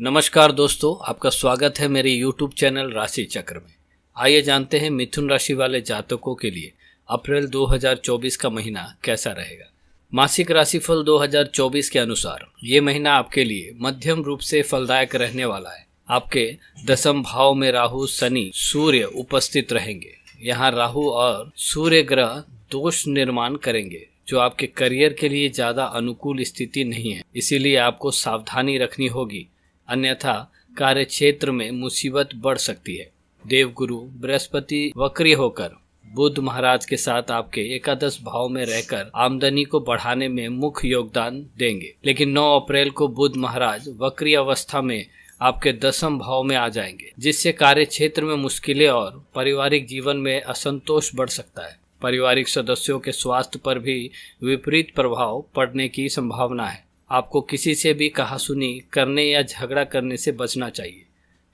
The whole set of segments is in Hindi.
नमस्कार दोस्तों, आपका स्वागत है मेरे YouTube चैनल राशि चक्र में। आइए जानते हैं मिथुन राशि वाले जातकों के लिए अप्रैल 2024 का महीना कैसा रहेगा। मासिक राशिफल 2024 के अनुसार ये महीना आपके लिए मध्यम रूप से फलदायक रहने वाला है। आपके दसम भाव में राहु, शनि, सूर्य उपस्थित रहेंगे। यहाँ राहु और सूर्य ग्रह दोष निर्माण करेंगे जो आपके करियर के लिए ज्यादा अनुकूल स्थिति नहीं है, इसीलिए आपको सावधानी रखनी होगी, अन्यथा कार्य क्षेत्र में मुसीबत बढ़ सकती है। देवगुरु बृहस्पति वक्री होकर बुध महाराज के साथ आपके एकादश भाव में रहकर आमदनी को बढ़ाने में मुख्य योगदान देंगे, लेकिन 9 अप्रैल को बुध महाराज वक्री अवस्था में आपके दसम भाव में आ जाएंगे, जिससे कार्य क्षेत्र में मुश्किलें और पारिवारिक जीवन में असंतोष बढ़ सकता है। पारिवारिक सदस्यों के स्वास्थ्य पर भी विपरीत प्रभाव पड़ने की संभावना है। आपको किसी से भी कहासुनी करने या झगड़ा करने से बचना चाहिए,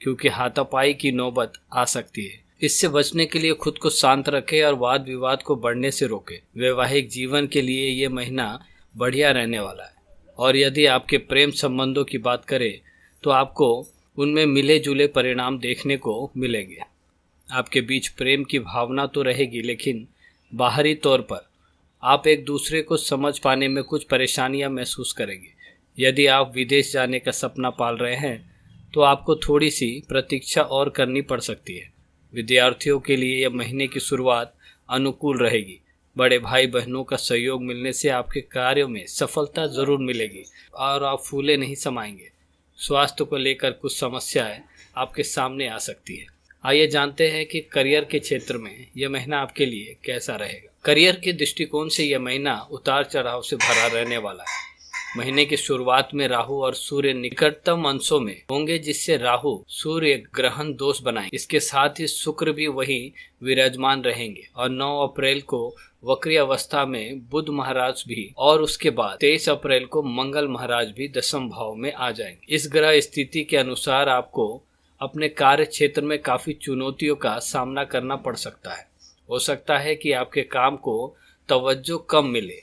क्योंकि हाथापाई की नौबत आ सकती है। इससे बचने के लिए खुद को शांत रखें और वाद विवाद को बढ़ने से रोकें। वैवाहिक जीवन के लिए ये महीना बढ़िया रहने वाला है, और यदि आपके प्रेम संबंधों की बात करें तो आपको उनमें मिले जुले परिणाम देखने को मिलेंगे। आपके बीच प्रेम की भावना तो रहेगी, लेकिन बाहरी तौर पर आप एक दूसरे को समझ पाने में कुछ परेशानियां महसूस करेंगे। यदि आप विदेश जाने का सपना पाल रहे हैं तो आपको थोड़ी सी प्रतीक्षा और करनी पड़ सकती है। विद्यार्थियों के लिए यह महीने की शुरुआत अनुकूल रहेगी। बड़े भाई बहनों का सहयोग मिलने से आपके कार्यों में सफलता जरूर मिलेगी और आप फूले नहीं समाएंगे। स्वास्थ्य को लेकर कुछ समस्याएं आपके सामने आ सकती है। आइए जानते हैं कि करियर के क्षेत्र में यह महीना आपके लिए कैसा रहेगा। करियर के दृष्टिकोण से यह महीना उतार चढ़ाव से भरा रहने वाला है। महीने की शुरुआत में राहु और सूर्य निकटतम अंशों में होंगे, जिससे राहु सूर्य ग्रहण दोष बनाएंगे। इसके साथ ही शुक्र भी वहीं विराजमान रहेंगे और 9 अप्रैल को वक्री अवस्था में बुध महाराज भी, और उसके बाद 23 अप्रैल को मंगल महाराज भी दसम भाव में आ जाएंगे। इस ग्रह स्थिति के अनुसार आपको अपने कार्य क्षेत्र में काफी चुनौतियों का सामना करना पड़ सकता है। हो सकता है कि आपके काम को तवज्जो कम मिले,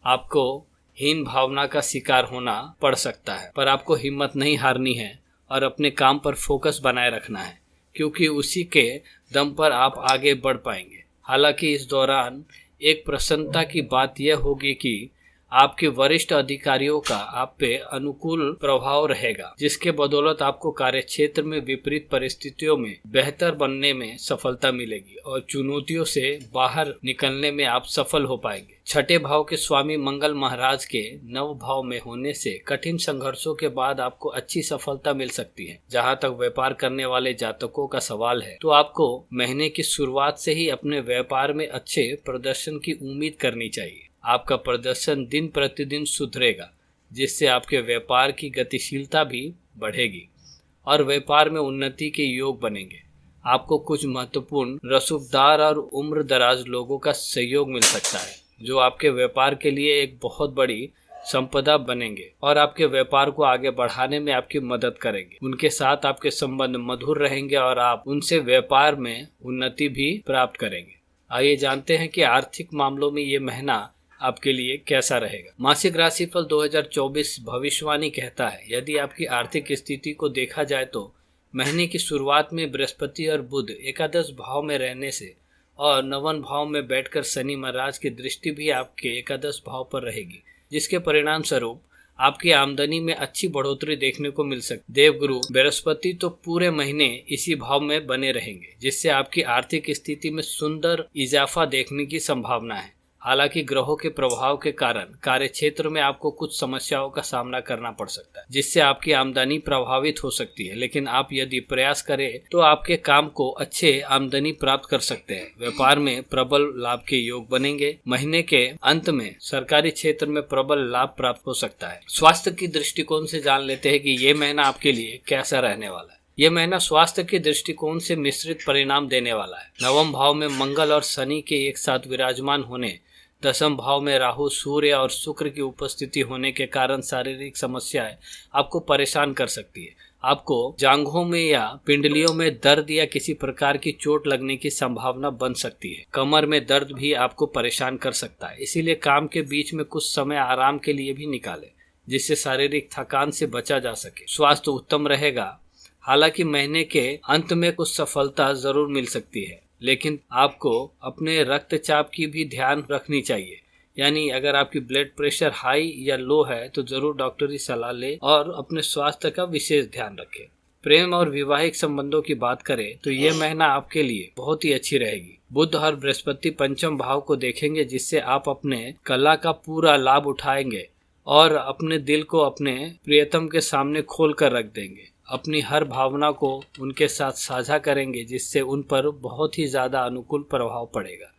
आपको हीन भावना का शिकार होना पड़ सकता है, पर आपको हिम्मत नहीं हारनी है और अपने काम पर फोकस बनाए रखना है, क्योंकि उसी के दम पर आप आगे बढ़ पाएंगे। हालांकि इस दौरान एक प्रसन्नता की बात यह होगी कि आपके वरिष्ठ अधिकारियों का आप पे अनुकूल प्रभाव रहेगा, जिसके बदौलत आपको कार्य क्षेत्र में विपरीत परिस्थितियों में बेहतर बनने में सफलता मिलेगी और चुनौतियों से बाहर निकलने में आप सफल हो पाएंगे। छठे भाव के स्वामी मंगल महाराज के 9 भाव में होने से कठिन संघर्षों के बाद आपको अच्छी सफलता मिल सकती है। जहां तक व्यापार करने वाले जातकों का सवाल है, तो आपको महीने की शुरुआत से ही अपने व्यापार में अच्छे प्रदर्शन की उम्मीद करनी चाहिए। आपका प्रदर्शन दिन प्रतिदिन सुधरेगा, जिससे आपके व्यापार की गतिशीलता भी बढ़ेगी और व्यापार में उन्नति के योग बनेंगे। आपको कुछ महत्वपूर्ण रसूखदार और उम्र दराज लोगों का सहयोग मिल सकता है, जो आपके व्यापार के लिए एक बहुत बड़ी संपदा बनेंगे और आपके व्यापार को आगे बढ़ाने में आपकी मदद करेंगे। उनके साथ आपके संबंध मधुर रहेंगे और आप उनसे व्यापार में उन्नति भी प्राप्त करेंगे। आइए जानते हैं कि आर्थिक मामलों में ये महीना आपके लिए कैसा रहेगा। मासिक राशिफल 2024 भविष्यवाणी कहता है, यदि आपकी आर्थिक स्थिति को देखा जाए तो महीने की शुरुआत में बृहस्पति और बुध एकादश भाव में रहने से और नवम भाव में बैठकर शनि महाराज की दृष्टि भी आपके एकादश भाव पर रहेगी, जिसके परिणाम स्वरूप आपकी आमदनी में अच्छी बढ़ोतरी देखने को मिल सकती। देवगुरु बृहस्पति तो पूरे महीने इसी भाव में बने रहेंगे, जिससे आपकी आर्थिक स्थिति में सुंदर इजाफा देखने की संभावना है। हालांकि ग्रहों के प्रभाव के कारण कार्य क्षेत्र में आपको कुछ समस्याओं का सामना करना पड़ सकता है, जिससे आपकी आमदनी प्रभावित हो सकती है, लेकिन आप यदि प्रयास करें तो आपके काम को अच्छे आमदनी प्राप्त कर सकते हैं। व्यापार में प्रबल लाभ के योग बनेंगे। महीने के अंत में सरकारी क्षेत्र में प्रबल लाभ प्राप्त हो सकता है। स्वास्थ्य की दृष्टिकोण से जान लेते हैं कि ये महीना आपके लिए कैसा रहने वाला है। यह महीना स्वास्थ्य के दृष्टिकोण से मिश्रित परिणाम देने वाला है। नवम भाव में मंगल और शनि के एक साथ विराजमान होने, दसम भाव में राहु, सूर्य और शुक्र की उपस्थिति होने के कारण शारीरिक समस्याएं आपको परेशान कर सकती है। आपको जांघों में या पिंडलियों में दर्द या किसी प्रकार की चोट लगने की संभावना बन सकती है। कमर में दर्द भी आपको परेशान कर सकता है, इसीलिए काम के बीच में कुछ समय आराम के लिए भी निकालें। जिससे शारीरिक थकान से बचा जा सके। स्वास्थ्य उत्तम रहेगा। हालांकि महीने के अंत में कुछ सफलता जरूर मिल सकती है, लेकिन आपको अपने रक्तचाप की भी ध्यान रखनी चाहिए। यानी अगर आपकी ब्लड प्रेशर हाई या लो है तो जरूर डॉक्टरी सलाह लें और अपने स्वास्थ्य का विशेष ध्यान रखें। प्रेम और वैवाहिक संबंधों की बात करें तो ये महीना आपके लिए बहुत ही अच्छी रहेगी। बुध और बृहस्पति पंचम भाव को देखेंगे, जिससे आप अपने कला का पूरा लाभ उठाएंगे और अपने दिल को अपने प्रियतम के सामने खोल कर रख देंगे। अपनी हर भावना को उनके साथ साझा करेंगे, जिससे उन पर बहुत ही ज़्यादा अनुकूल प्रभाव पड़ेगा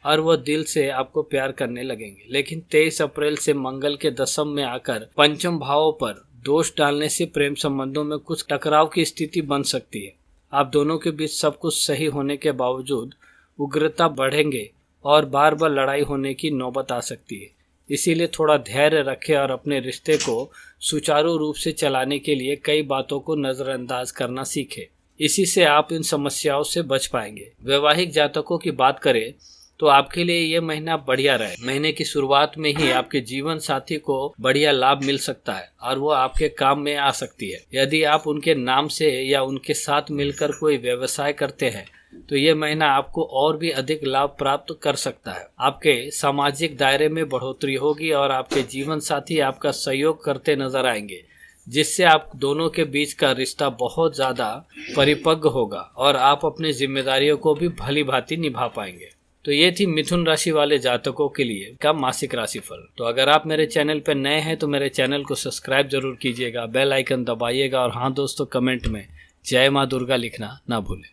और वह दिल से आपको प्यार करने लगेंगे। लेकिन 23 अप्रैल से मंगल के दशम में आकर पंचम भावों पर दोष डालने से प्रेम संबंधों में कुछ टकराव की स्थिति बन सकती है। आप दोनों के बीच सब कुछ सही होने के बावजूद उग्रता बढ़ेंगे और बार बार लड़ाई होने की नौबत आ सकती है। इसीलिए थोड़ा धैर्य रखें और अपने रिश्ते को सुचारू रूप से चलाने के लिए कई बातों को नज़रअंदाज करना सीखें। इसी से आप इन समस्याओं से बच पाएंगे। वैवाहिक जातकों की बात करें तो आपके लिए ये महीना बढ़िया रहे। महीने की शुरुआत में ही आपके जीवन साथी को बढ़िया लाभ मिल सकता है और वो आपके काम में आ सकती है। यदि आप उनके नाम से या उनके साथ मिलकर कोई व्यवसाय करते हैं तो ये महीना आपको और भी अधिक लाभ प्राप्त कर सकता है। आपके सामाजिक दायरे में बढ़ोतरी होगी और आपके जीवन साथी आपका सहयोग करते नजर आएंगे, जिससे आप दोनों के बीच का रिश्ता बहुत ज़्यादा परिपक्व होगा और आप अपनी जिम्मेदारियों को भी भली भांति निभा पाएंगे। तो ये थी मिथुन राशि वाले जातकों के लिए का मासिक राशिफल। तो अगर आप मेरे चैनल पर नए हैं तो मेरे चैनल को सब्सक्राइब जरूर कीजिएगा, बेल आइकन दबाइएगा और हाँ दोस्तों, कमेंट में जय माँ दुर्गा लिखना ना भूलें।